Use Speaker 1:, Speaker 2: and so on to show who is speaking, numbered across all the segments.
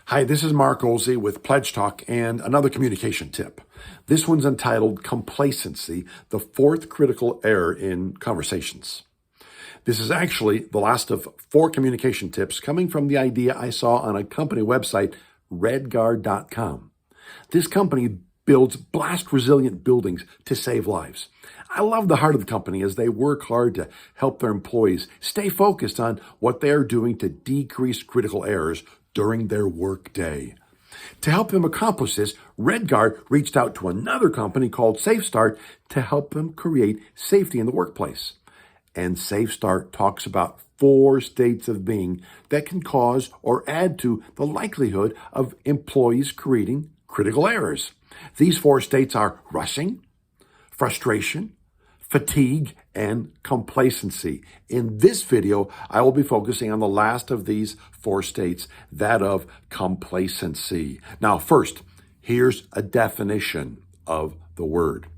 Speaker 1: Hi, this is Mark Olsey with Pledge Talk and another communication tip. This one's entitled Complacency, the fourth critical error in conversations. This is actually the last of 4 communication tips coming from the idea I saw on a company website, redguard.com. This company builds blast-resilient buildings to save lives. I love the heart of the company as they work hard to help their employees stay focused on what they are doing to decrease critical errors during their workday. To help them accomplish this, RedGuard reached out to another company called SafeStart to help them create safety in the workplace. And SafeStart talks about 4 states of being that can cause or add to the likelihood of employees creating critical errors. These 4 states are rushing, frustration, fatigue, and complacency. In this video, I will be focusing on the last of these 4 states, that of complacency. Now, first, here's a definition of the word.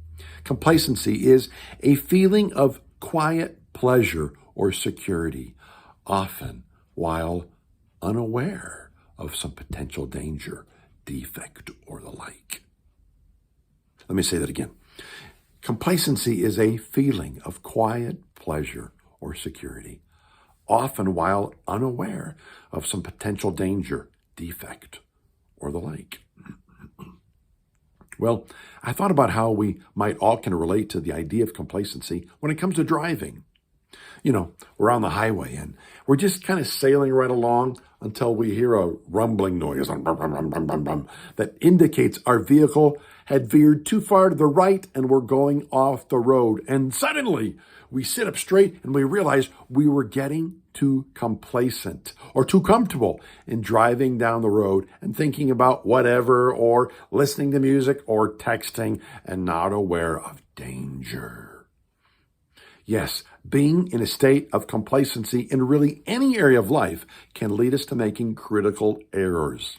Speaker 1: Complacency is a feeling of quiet pleasure or security, often while unaware of some potential danger, defect, or the like. Let me say that again. Complacency is a feeling of quiet pleasure or security, often while unaware of some potential danger, defect, or the like. Well, I thought about how we might all can relate to the idea of complacency when it comes to driving. You know, we're on the highway and we're just kind of sailing right along until we hear a rumbling noise that indicates our vehicle had veered too far to the right and we're going off the road. And suddenly we sit up straight and we realize we were getting too complacent or too comfortable in driving down the road and thinking about whatever or listening to music or texting and not aware of danger. Yes, being in a state of complacency in really any area of life can lead us to making critical errors.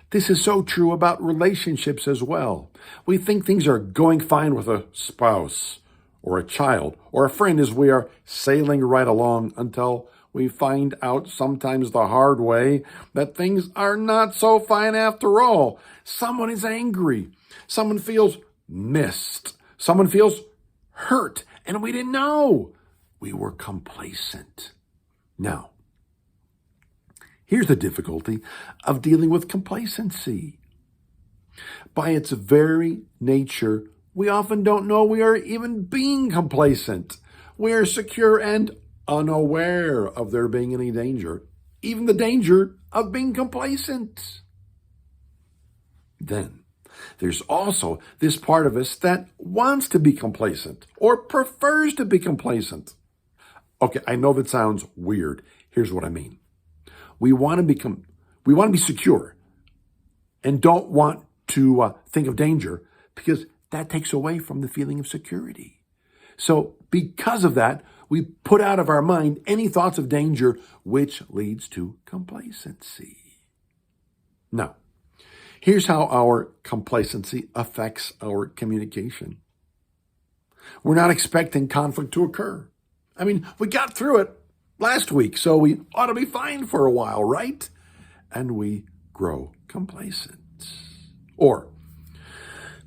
Speaker 1: This is so true about relationships as well. We think things are going fine with a spouse or a child or a friend as we are sailing right along until we find out sometimes the hard way that things are not so fine after all. Someone is angry. Someone feels missed. Someone feels hurt. And we didn't know. We were complacent. Now, here's the difficulty of dealing with complacency. By its very nature, we often don't know we are even being complacent. We are secure and unaware of there being any danger, even the danger of being complacent. Then, there's also this part of us that wants to be complacent or prefers to be complacent. Okay, I know that sounds weird. Here's what I mean. We want to be secure and don't want to think of danger because that takes away from the feeling of security. So because of that, we put out of our mind any thoughts of danger, which leads to complacency. Now, here's how our complacency affects our communication. We're not expecting conflict to occur. I mean, we got through it last week, so we ought to be fine for a while, right? And we grow complacent. Or,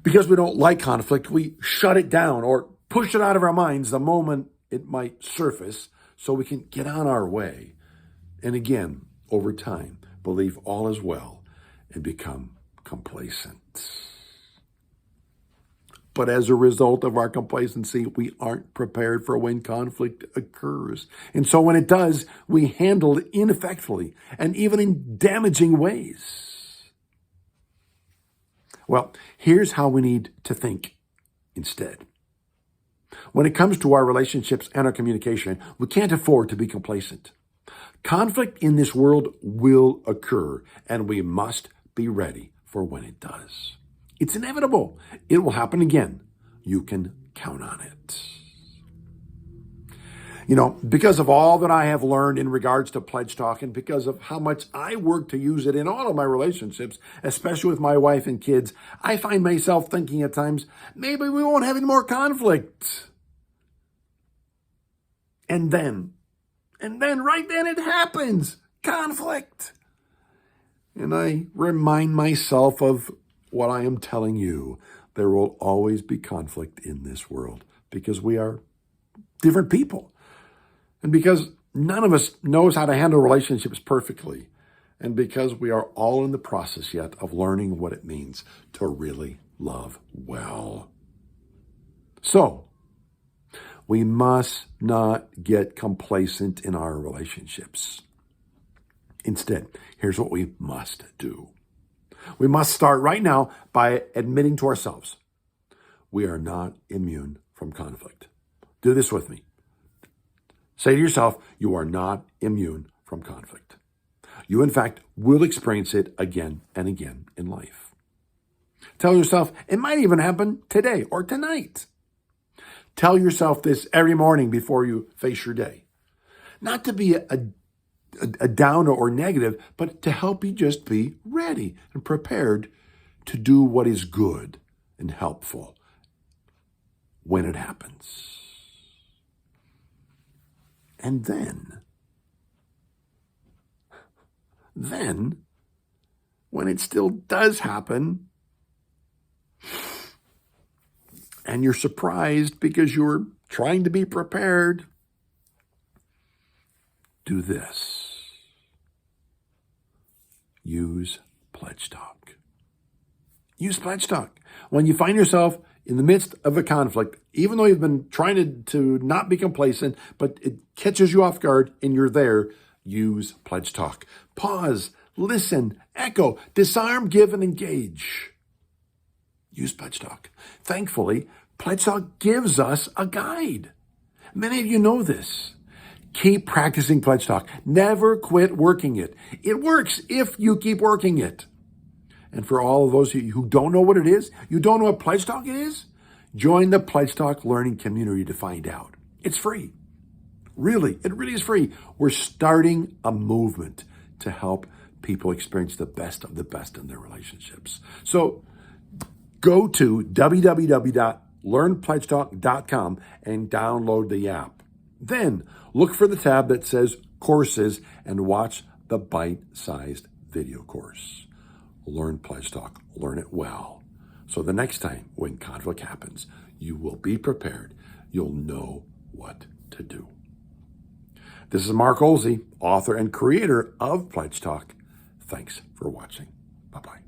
Speaker 1: because we don't like conflict, we shut it down or push it out of our minds the moment it might surface so we can get on our way. And again, over time, believe all is well and become complacent. But as a result of our complacency, we aren't prepared for when conflict occurs. And so when it does, we handle it ineffectively and even in damaging ways. Well, here's how we need to think instead. When it comes to our relationships and our communication, we can't afford to be complacent. Conflict in this world will occur, and we must be ready for when it does. It's inevitable. It will happen again. You can count on it. You know, because of all that I have learned in regards to Pledge Talk and because of how much I work to use it in all of my relationships, especially with my wife and kids, I find myself thinking at times, maybe we won't have any more conflict. And then right then it happens. Conflict. And I remind myself of what I am telling you. There will always be conflict in this world because we are different people. And because none of us knows how to handle relationships perfectly. And because we are all in the process yet of learning what it means to really love well. So, we must not get complacent in our relationships. Instead, here's what we must do. We must start right now by admitting to ourselves we are not immune from conflict. Do this with me. Say to yourself, you are not immune from conflict. You, in fact, will experience it again and again in life. Tell yourself it might even happen today or tonight. Tell yourself this every morning before you face your day. Not to be a downer or negative, but to help you just be ready and prepared to do what is good and helpful when it happens. And then, when it still does happen, and you're surprised because you're trying to be prepared, do this. Use Pledge Talk. Use Pledge Talk. When you find yourself in the midst of a conflict, even though you've been trying to not be complacent, but it catches you off guard and you're there, use Pledge Talk. Pause, listen, echo, disarm, give, and engage. Use Pledge Talk. Thankfully, Pledge Talk gives us a guide. Many of you know this. Keep practicing Pledge Talk. Never quit working it. It works if you keep working it. And for all of those of you who don't know what it is, you don't know what Pledge Talk is, join the Pledge Talk learning community to find out. It's free. Really, it really is free. We're starting a movement to help people experience the best of the best in their relationships. So go to www.learnpledgetalk.com and download the app. Then look for the tab that says Courses and watch the bite-sized video course. Learn Pledge Talk. Learn it well. So the next time when conflict happens, you will be prepared. You'll know what to do. This is Mark Olsey, author and creator of Pledge Talk. Thanks for watching. Bye-bye.